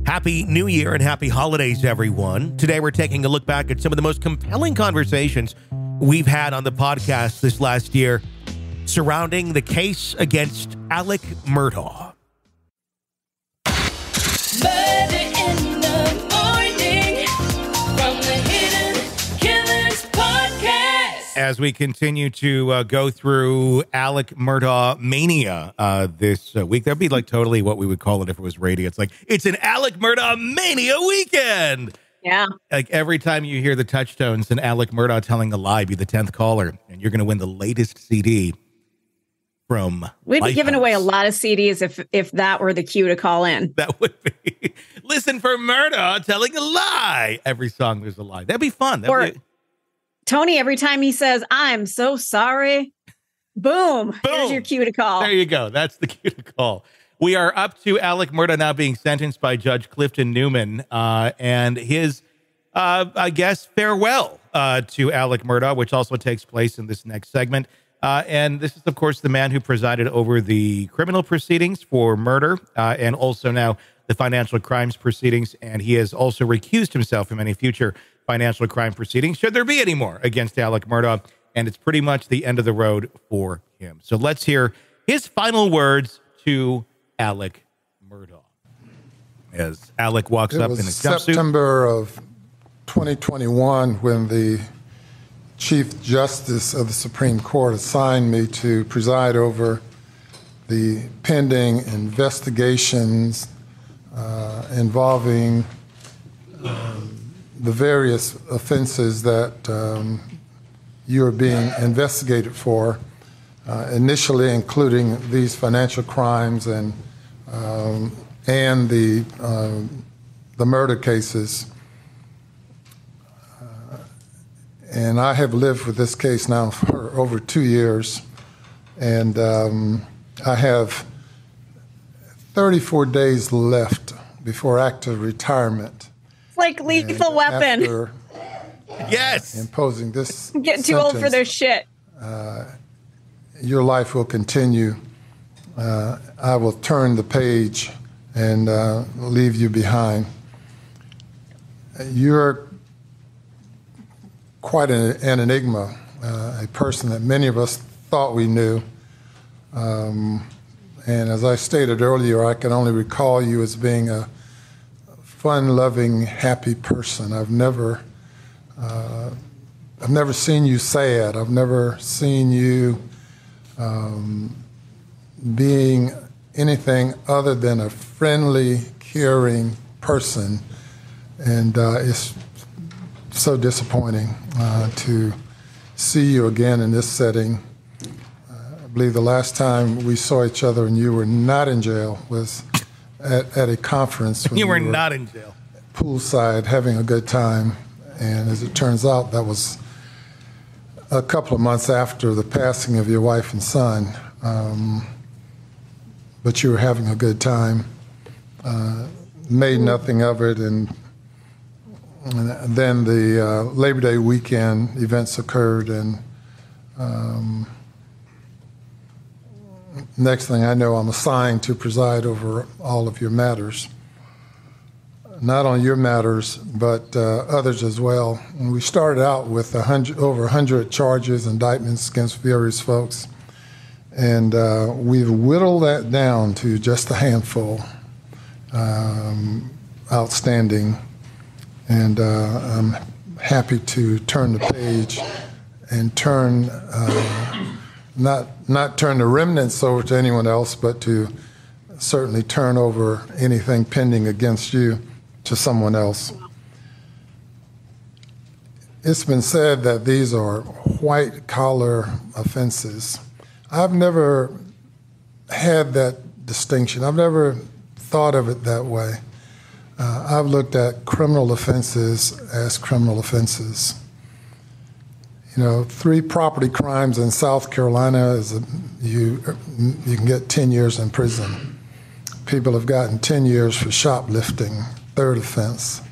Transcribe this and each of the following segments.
Happy New Year and happy holidays, everyone. Today we're taking a look back at some of the most compelling conversations we've had on the podcast this last year surrounding the case against Alex Murdaugh. Murder in the morning from the Hidden Killers podcast. As we continue to go through Alex Murdaugh mania this week, that'd be like totally what we would call it if it was radio. It's like, it's an Alex Murdaugh mania weekend. Yeah. Like every time you hear the touchstones and Alex Murdaugh telling a lie, be the 10th caller, and you're going to win the latest CD from We'd be giving Lifehouse. away a lot of CDs if that were the cue to call in. That would be. Listen for Murdaugh telling a lie. Every song there's a lie. That'd be fun. Tony, every time he says, "I'm so sorry," boom, here's your cue to call. There you go. That's the cue to call. We are up to Alex Murdaugh now being sentenced by Judge Clifton Newman and his, I guess, farewell to Alex Murdaugh, which also takes place in this next segment. And this is, of course, the man who presided over the criminal proceedings for murder and also now the financial crimes proceedings. And he has also recused himself from any future financial crime proceedings, should there be any more, against Alex Murdaugh. And it's pretty much the end of the road for him. So let's hear his final words to Alex Murdaugh as Alex walks up in a jumpsuit. September of 2021 when the Chief Justice of the Supreme Court assigned me to preside over the pending investigations involving the various offenses that you are being investigated for, initially including these financial crimes and the murder cases. And I have lived with this case now for over 2 years, and I have 34 days left before active retirement. It's like Lethal Weapon. After Yes. imposing this I'm getting too old for this shit. Your life will continue. I will turn the page and leave you behind. You're quite an enigma, a person that many of us thought we knew. And as I stated earlier, I can only recall you as being a fun-loving, happy person. I've never seen you sad. I've never seen you being anything other than a friendly, caring person. And it's so disappointing to see you again in this setting. I believe the last time we saw each other and you were not in jail was at a conference. When You were not in jail. Poolside having a good time. And as it turns out, that was a couple of months after the passing of your wife and son. But you were having a good time, made nothing of it, and then the Labor Day weekend events occurred, and next thing I know, I'm assigned to preside over all of your matters. Not on your matters, but others as well. And we started out with over 100 charges, indictments against various folks, and we've whittled that down to just a handful outstanding. And I'm happy to turn the page and turn, not turn the remnants over to anyone else, but to certainly turn over anything pending against you to someone else. It's been said that these are white-collar offenses. I've never had that distinction. I've never thought of it that way. I've looked at criminal offenses as criminal offenses. You know, 3 property crimes in South Carolina you can get 10 years in prison. People have gotten 10 years for shoplifting, 3rd offense.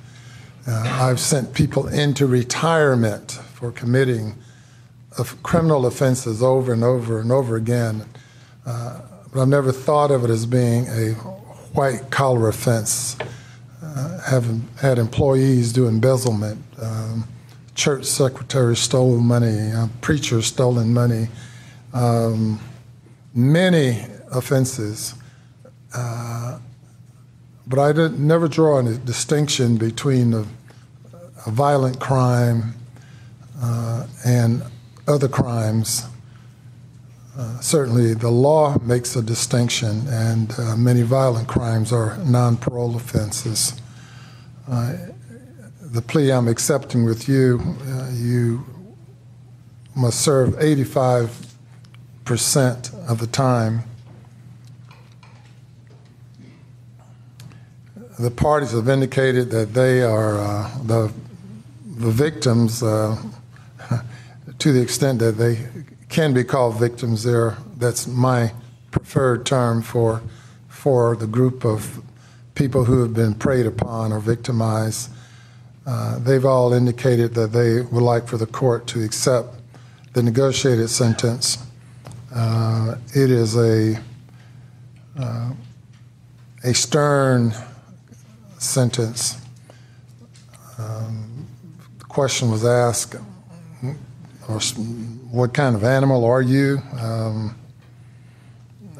I've sent people into retirement for committing criminal offenses over and over and over again. But I've never thought of it as being a white-collar offense. have had employees do embezzlement, church secretaries stole money, preachers stolen money, many offenses. But I never draw a distinction between a violent crime and other crimes. Certainly the law makes a distinction, and many violent crimes are non-parole offenses. The plea I'm accepting with you, you must serve 85% of the time. The parties have indicated that they are the victims, to the extent that they can be called victims. That's my preferred term for the group of people who have been preyed upon or victimized. They've all indicated that they would like for the court to accept the negotiated sentence. It is a stern sentence. The question was asked, what kind of animal are you?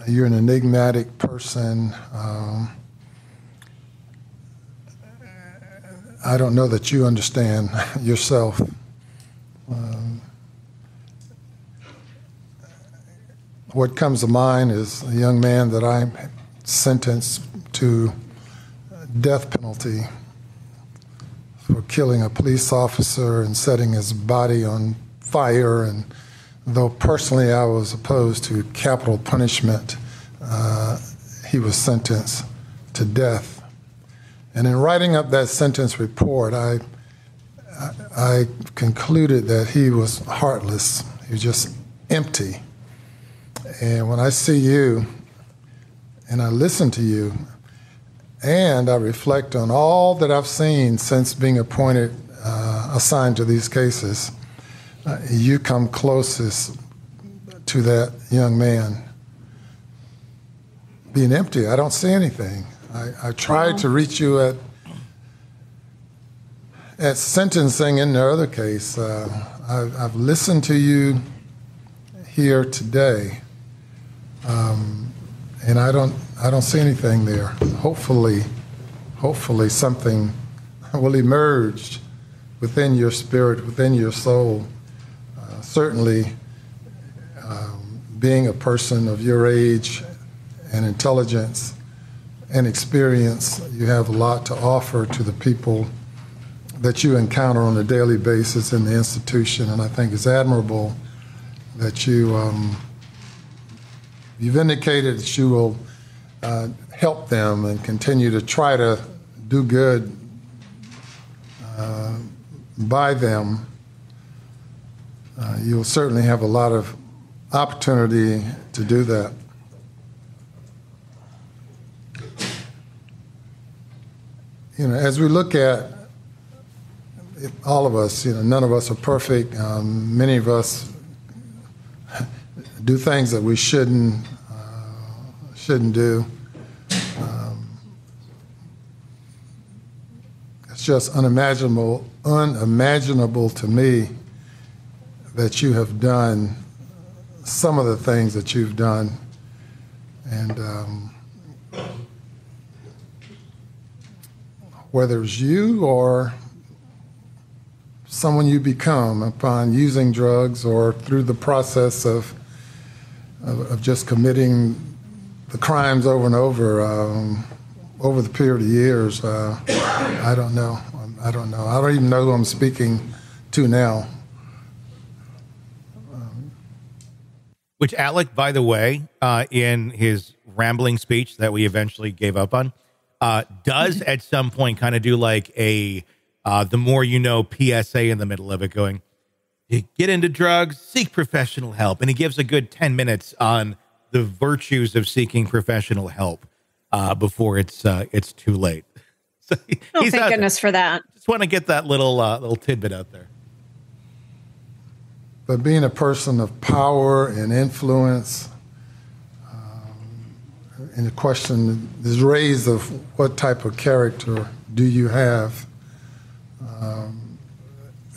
You're an enigmatic person. I don't know that you understand yourself. What comes to mind is a young man that I sentenced to death penalty for killing a police officer and setting his body on fire. And though personally I was opposed to capital punishment, he was sentenced to death. And in writing up that sentence report, I concluded that he was heartless. He was just empty. And when I see you and I listen to you and I reflect on all that I've seen since being appointed, assigned to these cases, you come closest to that young man. Being empty, I don't see anything. I tried to reach you at sentencing in the other case. I've listened to you here today, and I don't see anything there. Hopefully something will emerge within your spirit, within your soul. Certainly, being a person of your age and intelligence and experience, you have a lot to offer to the people that you encounter on a daily basis in the institution, and I think it's admirable that you've indicated that you will help them and continue to try to do good by them. You'll certainly have a lot of opportunity to do that. You know, as we look at all of us, none of us are perfect. Many of us do things that we shouldn't do. It's just unimaginable to me that you have done some of the things that you've done. And whether it's you or someone you become upon using drugs or through the process of just committing the crimes over and over the period of years, I don't know. I don't even know who I'm speaking to now. Which Alec, by the way, in his rambling speech that we eventually gave up on, does at some point kind of do like a the more you know PSA in the middle of it, going, you get into drugs, seek professional help. And he gives a good 10 minutes on the virtues of seeking professional help before it's too late. So thank goodness for that. Just want to get that little tidbit out there. But being a person of power and influence, and the question is raised of what type of character do you have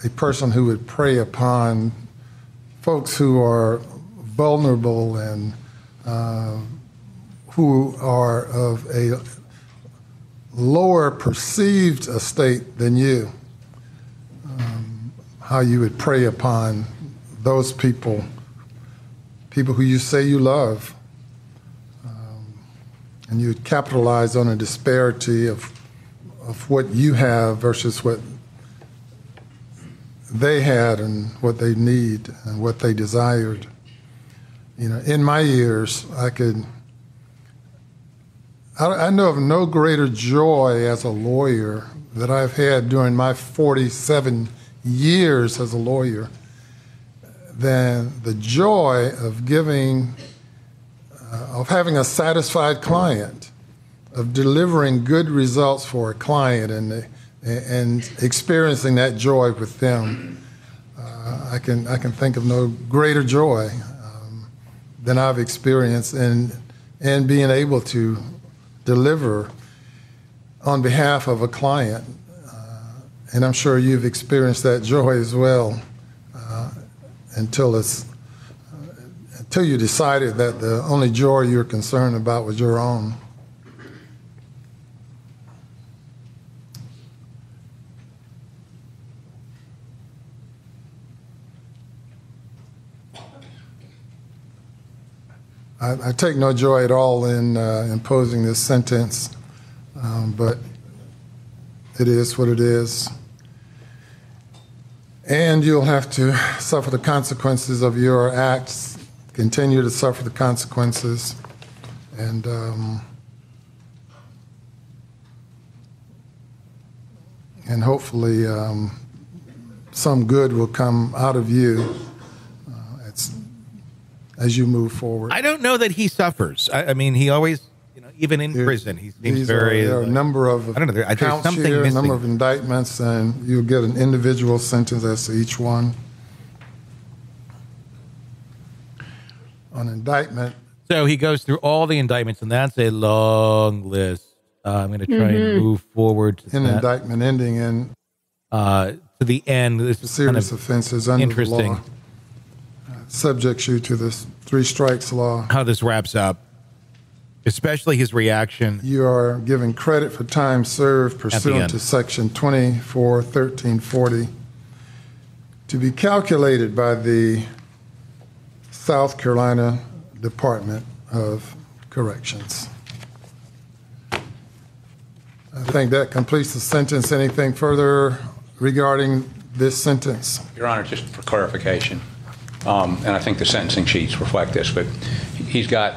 a person who would prey upon folks who are vulnerable and who are of a lower perceived estate than you, how you would prey upon those people who you say you love, and you would capitalize on a disparity of what you have versus what they had and what they need and what they desired. You know, in my years, I know of no greater joy as a lawyer that I've had during my 47 years as a lawyer than the joy of having a satisfied client, of delivering good results for a client and experiencing that joy with them. I can think of no greater joy than I've experienced in being able to deliver on behalf of a client. And I'm sure you've experienced that joy as well until you decided that the only joy you're concerned about was your own. I take no joy at all in imposing this sentence, but it is what it is. And you'll have to suffer the consequences of your acts, continue to suffer the consequences, and hopefully some good will come out of you as you move forward. I don't know that he suffers. I mean, he always, even in prison, he seems very. There are a number of I don't know. There's something here, missing. a number of indictments, and you'll get an individual sentence as to each one. On indictment. So he goes through all the indictments, and that's a long list. I'm going to try and move forward to that. Indictment ending in to the end. This is serious offenses under the interesting. law. Subjects you to the 3 strikes law. How this wraps up, especially his reaction. You are given credit for time served pursuant to Section 241340 to be calculated by the South Carolina Department of Corrections. I think that completes the sentence. Anything further regarding this sentence? Your Honor, just for clarification, and I think the sentencing sheets reflect this, but he's got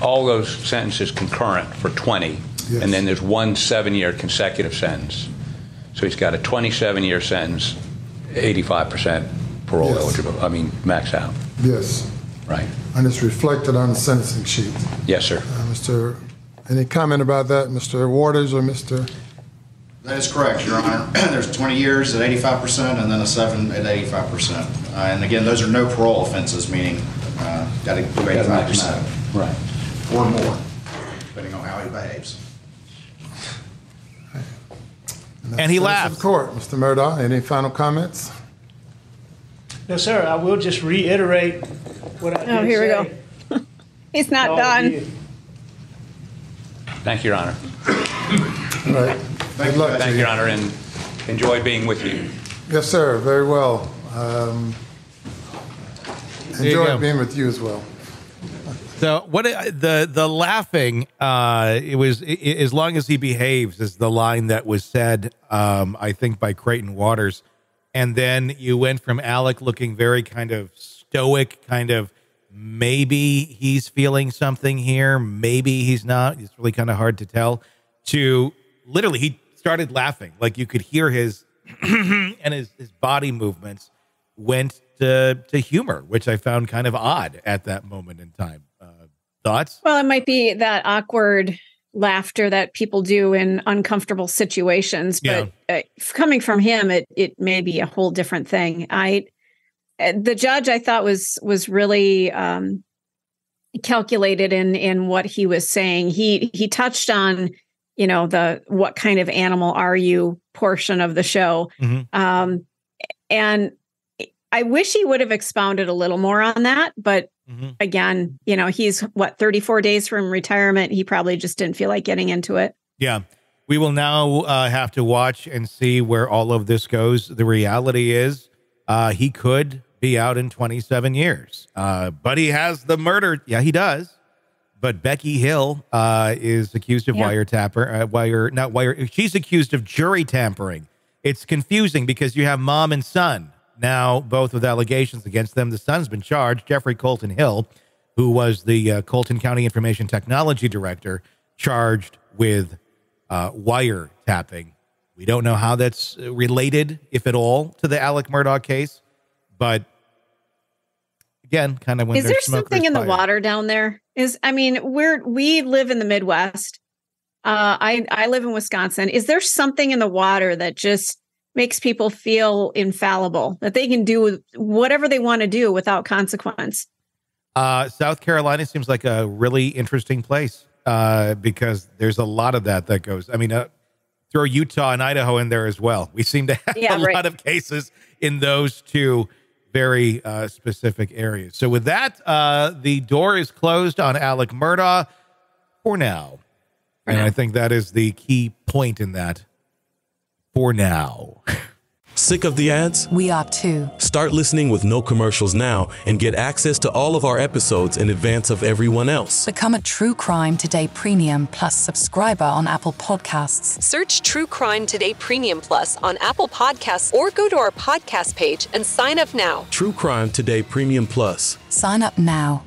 all those sentences concurrent for 20, yes. And then there's one 7-year consecutive sentence. So he's got a 27-year sentence, 85% parole yes. eligible, max out. Yes. Right. And it's reflected on the sentencing sheet. Yes, sir. Any comment about that, Mr. Waters or Mr.? That is correct, Your Honor. There's 20 years at 85% and then a 7 at 85%. And again, those are no parole offenses, meaning got to do 85%. Right. Or more, depending on how he behaves. And he laughs. The court, Mr. Murdaugh, any final comments? No, sir. I will just reiterate what I did say. Oh, here we go. He's not done. Thank you, Your Honor. All right. Good luck. Thank you, Your Honor, and enjoy being with you. Yes, sir. Very well. Enjoy being with you as well. So what the laughing, it was as long as he behaves is the line that was said, I think by Creighton Waters. And then you went from Alec looking very kind of stoic, kind of maybe he's feeling something here, maybe he's not. It's really kind of hard to tell. To literally, he started laughing. Like you could hear his and his body movements went to humor, which I found kind of odd at that moment in time. Thoughts? Well, it might be that awkward laughter that people do in uncomfortable situations, but coming from him, it may be a whole different thing. The judge, I thought was really calculated in what he was saying. He touched on the what kind of animal are you portion of the show. Mm-hmm. And I wish he would have expounded a little more on that. But again, he's 34 days from retirement. He probably just didn't feel like getting into it. Yeah. We will now have to watch and see where all of this goes. The reality is he could be out in 27 years. But he has the murder. Yeah, he does. But Becky Hill is accused of she's accused of jury tampering. It's confusing because you have mom and son now, both with allegations against them. The son's been charged, Jeffrey Colton Hill, who was the Colton County Information Technology Director, charged with wiretapping. We don't know how that's related, if at all, to the Alex Murdaugh case. But again, kind of when is there something in the water down there? We live in the Midwest. I live in Wisconsin. Is there something in the water that just makes people feel infallible, that they can do whatever they want to do without consequence? South Carolina seems like a really interesting place because there's a lot of that goes. Throw Utah and Idaho in there as well. We seem to have a lot of cases in those two very specific areas. So with that, the door is closed on Alex Murdaugh for now. I think that is the key point in that. For now. Sick of the ads? We are too. Start listening with no commercials now and get access to all of our episodes in advance of everyone else. Become a True Crime Today Premium Plus subscriber on Apple Podcasts. Search True Crime Today Premium Plus on Apple Podcasts or go to our podcast page and sign up now. True Crime Today Premium Plus. Sign up now.